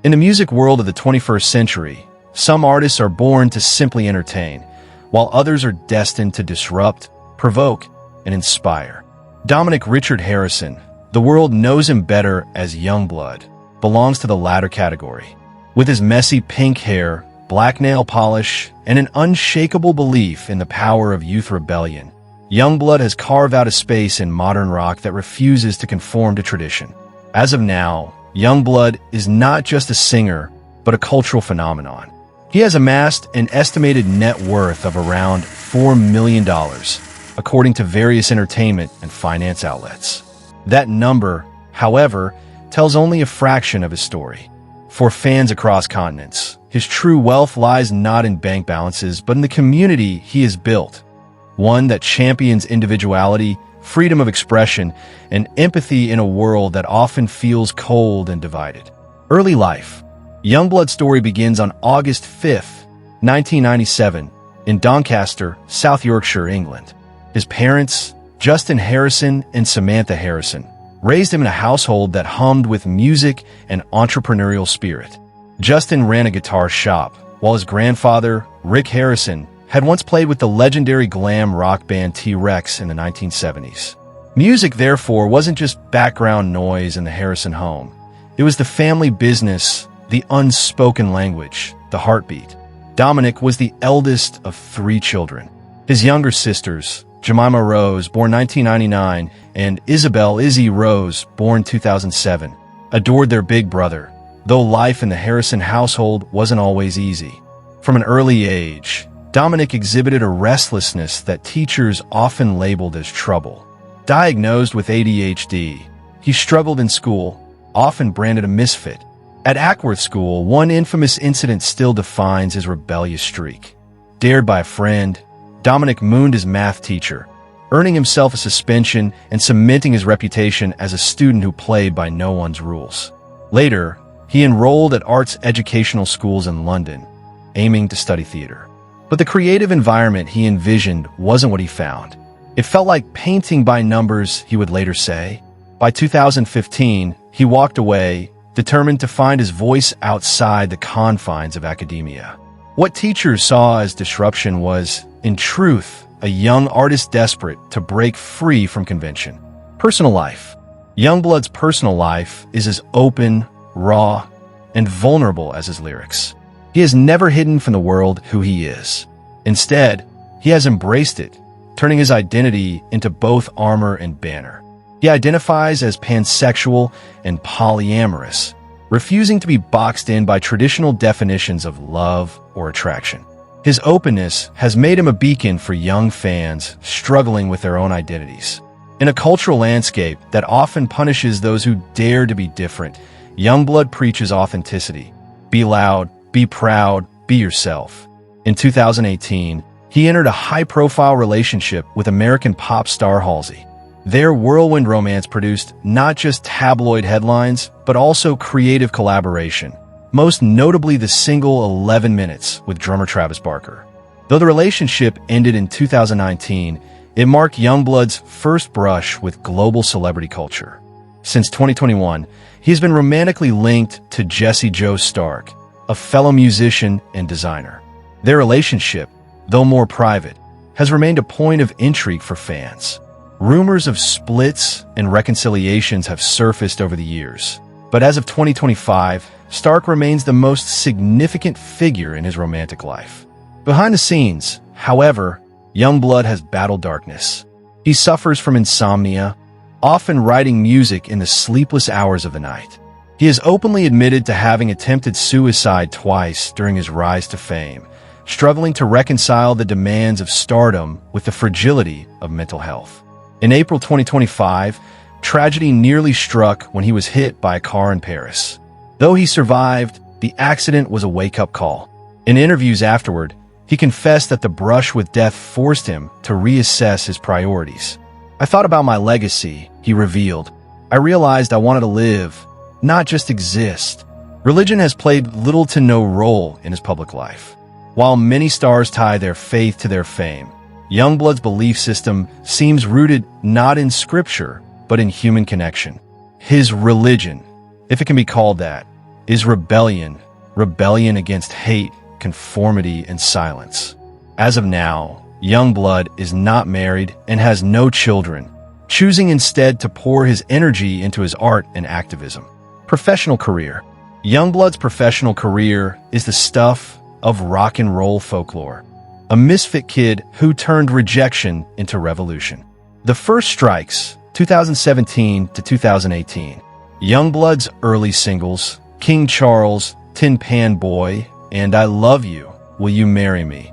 In the music world of the 21st century, some artists are born to simply entertain, while others are destined to disrupt, provoke, and inspire. Dominic Richard Harrison, the world knows him better as Yungblud, belongs to the latter category. With his messy pink hair, black nail polish, and an unshakable belief in the power of youth rebellion, Yungblud has carved out a space in modern rock that refuses to conform to tradition. As of now, Yungblud is not just a singer, but a cultural phenomenon. He has amassed an estimated net worth of around $4 million, according to various entertainment and finance outlets. That number, however, tells only a fraction of his story. For fans across continents, his true wealth lies not in bank balances, but in the community he has built, one that champions individuality, freedom of expression, and empathy in a world that often feels cold and divided. Early life. Yungblud's story begins on August 5, 1997, in Doncaster, South Yorkshire, England. His parents, Justin Harrison and Samantha Harrison, raised him in a household that hummed with music and entrepreneurial spirit. Justin ran a guitar shop, while his grandfather, Rick Harrison, had once played with the legendary glam rock band T-Rex in the 1970s. Music, therefore, wasn't just background noise in the Harrison home. It was the family business, the unspoken language, the heartbeat. Dominic was the eldest of 3 children. His younger sisters, Jemima Rose, born 1999, and Isabel Izzy Rose, born 2007, adored their big brother, though life in the Harrison household wasn't always easy. From an early age, Dominic exhibited a restlessness that teachers often labeled as trouble. Diagnosed with ADHD, he struggled in school, often branded a misfit. At Ackworth School, one infamous incident still defines his rebellious streak. Dared by a friend, Dominic mooned his math teacher, earning himself a suspension and cementing his reputation as a student who played by no one's rules. Later, he enrolled at arts educational schools in London, aiming to study theater. But the creative environment he envisioned wasn't what he found. It felt like painting by numbers, he would later say. By 2015, he walked away, determined to find his voice outside the confines of academia. What teachers saw as disruption was, in truth, a young artist desperate to break free from convention. Personal life. Yungblud's personal life is as open, raw, and vulnerable as his lyrics. He has never hidden from the world who he is. Instead, he has embraced it, turning his identity into both armor and banner. He identifies as pansexual and polyamorous, refusing to be boxed in by traditional definitions of love or attraction. His openness has made him a beacon for young fans struggling with their own identities. In a cultural landscape that often punishes those who dare to be different, Yungblud preaches authenticity. Be loud, be proud, be yourself. In 2018, he entered a high-profile relationship with American pop star Halsey. Their whirlwind romance produced not just tabloid headlines, but also creative collaboration, most notably the single 11 Minutes with drummer Travis Barker. Though the relationship ended in 2019, it marked Yungblud's first brush with global celebrity culture. Since 2021, he's been romantically linked to Jessie Jo Stark, a fellow musician and designer. Their relationship, though more private, has remained a point of intrigue for fans. Rumors of splits and reconciliations have surfaced over the years, but as of 2025, Stark remains the most significant figure in his romantic life. Behind the scenes, however, Yungblud has battled darkness. He suffers from insomnia, often writing music in the sleepless hours of the night. He has openly admitted to having attempted suicide twice during his rise to fame, struggling to reconcile the demands of stardom with the fragility of mental health. In April 2025, tragedy nearly struck when he was hit by a car in Paris. Though he survived, the accident was a wake-up call. In interviews afterward, he confessed that the brush with death forced him to reassess his priorities. "I thought about my legacy," he revealed. "I realized I wanted to live, not just exist." Religion has played little to no role in his public life. While many stars tie their faith to their fame, Yungblud's belief system seems rooted not in scripture, but in human connection. His religion, if it can be called that, is rebellion. Rebellion against hate, conformity, and silence. As of now, Yungblud is not married and has no children, choosing instead to pour his energy into his art and activism. Professional career. Yungblud's professional career is the stuff of rock and roll folklore. A misfit kid who turned rejection into revolution. The First Strikes, 2017 to 2018. Yungblud's early singles, King Charles, Tin Pan Boy, and I Love You, Will You Marry Me,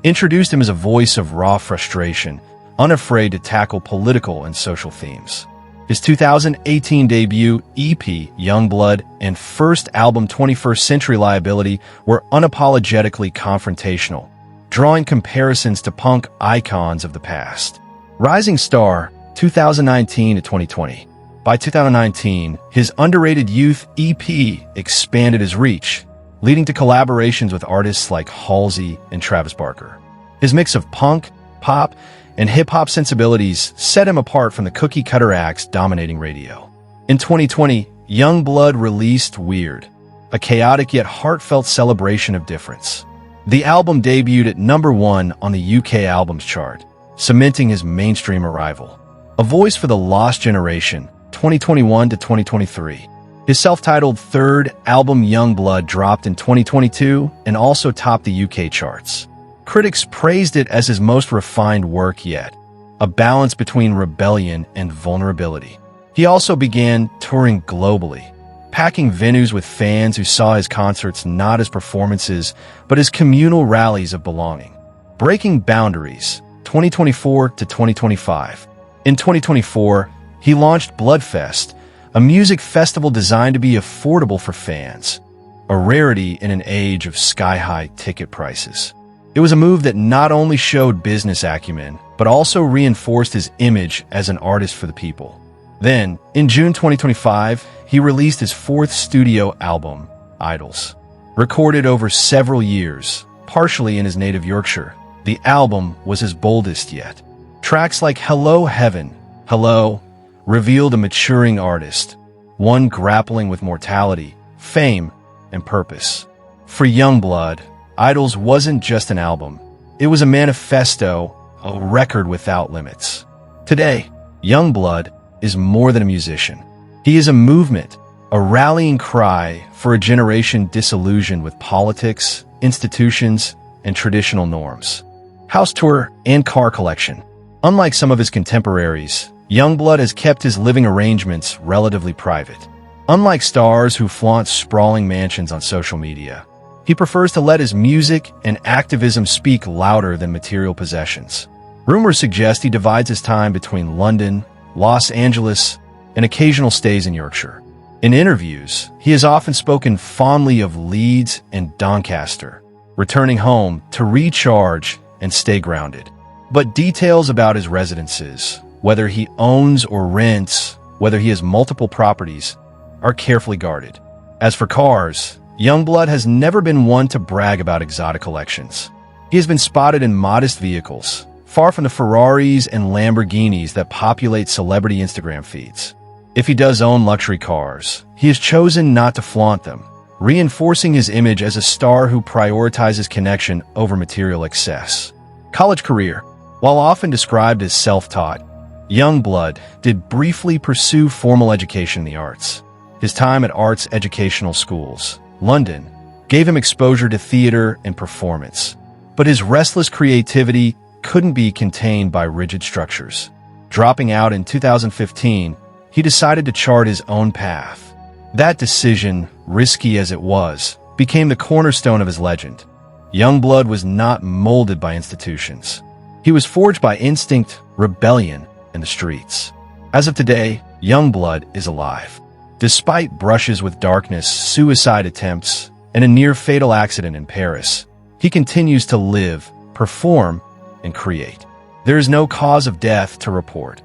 introduced him as a voice of raw frustration, unafraid to tackle political and social themes. His 2018 debut, EP, Yungblud, and first album, 21st Century Liability, were unapologetically confrontational, drawing comparisons to punk icons of the past. Rising Star, 2019 to 2020. By 2019, his Underrated Youth EP expanded his reach, leading to collaborations with artists like Halsey and Travis Barker. His mix of punk, pop, and hip-hop sensibilities set him apart from the cookie-cutter acts dominating radio. In 2020, Yungblud released Weird, a chaotic yet heartfelt celebration of difference. The album debuted at #1 on the UK Albums Chart, cementing his mainstream arrival. A voice for the lost generation, 2021 to 2023. His self-titled third album, Yungblud, dropped in 2022 and also topped the UK charts. Critics praised it as his most refined work yet, a balance between rebellion and vulnerability. He also began touring globally, packing venues with fans who saw his concerts not as performances, but as communal rallies of belonging. Breaking boundaries, 2024 to 2025. In 2024, he launched Bloodfest, a music festival designed to be affordable for fans, a rarity in an age of sky-high ticket prices. It was a move that not only showed business acumen, but also reinforced his image as an artist for the people. Then, in June 2025, he released his fourth studio album, Idols. Recorded over several years, partially in his native Yorkshire, the album was his boldest yet. Tracks like Hello Heaven, Hello, revealed a maturing artist, one grappling with mortality, fame, and purpose. For Yungblud, Idols wasn't just an album. It was a manifesto, a record without limits. Today, Yungblud is more than a musician. He is a movement, a rallying cry for a generation disillusioned with politics, institutions, and traditional norms. House tour and car collection. Unlike some of his contemporaries, Yungblud has kept his living arrangements relatively private. Unlike stars who flaunt sprawling mansions on social media, he prefers to let his music and activism speak louder than material possessions. Rumors suggest he divides his time between London, Los Angeles, and occasional stays in Yorkshire. In interviews, he has often spoken fondly of Leeds and Doncaster, returning home to recharge and stay grounded. But details about his residences, whether he owns or rents, whether he has multiple properties, are carefully guarded. As for cars, Yungblud has never been one to brag about exotic collections. He has been spotted in modest vehicles, far from the Ferraris and Lamborghinis that populate celebrity Instagram feeds. If he does own luxury cars, he has chosen not to flaunt them, reinforcing his image as a star who prioritizes connection over material excess. College career. While often described as self-taught, Yungblud did briefly pursue formal education in the arts. His time at arts educational schools, London, gave him exposure to theater and performance. But his restless creativity couldn't be contained by rigid structures. Dropping out in 2015, he decided to chart his own path. That decision, risky as it was, became the cornerstone of his legend. Yungblud was not molded by institutions. He was forged by instinct, rebellion, and the streets. As of today, Yungblud is alive. Despite brushes with darkness, suicide attempts, and a near-fatal accident in Paris, he continues to live, perform, and create. There is no cause of death to report,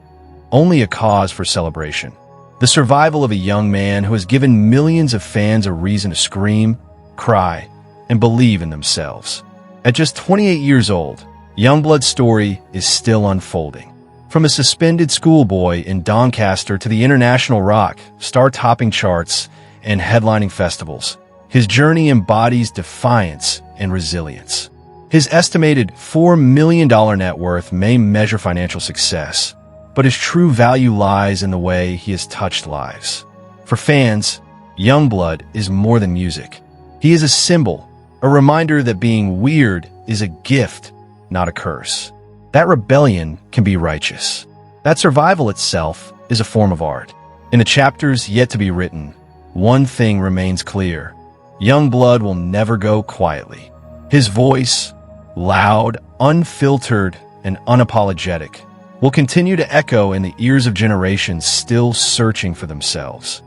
only a cause for celebration. The survival of a young man who has given millions of fans a reason to scream, cry, and believe in themselves. At just 28 years old, Yungblud's story is still unfolding. From a suspended schoolboy in Doncaster to the international rock, star-topping charts, and headlining festivals. His journey embodies defiance and resilience. His estimated $4 million net worth may measure financial success, but his true value lies in the way he has touched lives. For fans, Yungblud is more than music. He is a symbol, a reminder that being weird is a gift, not a curse. That rebellion can be righteous. That survival itself is a form of art. In the chapters yet to be written, one thing remains clear. Yungblud will never go quietly. His voice, loud, unfiltered, and unapologetic, will continue to echo in the ears of generations still searching for themselves.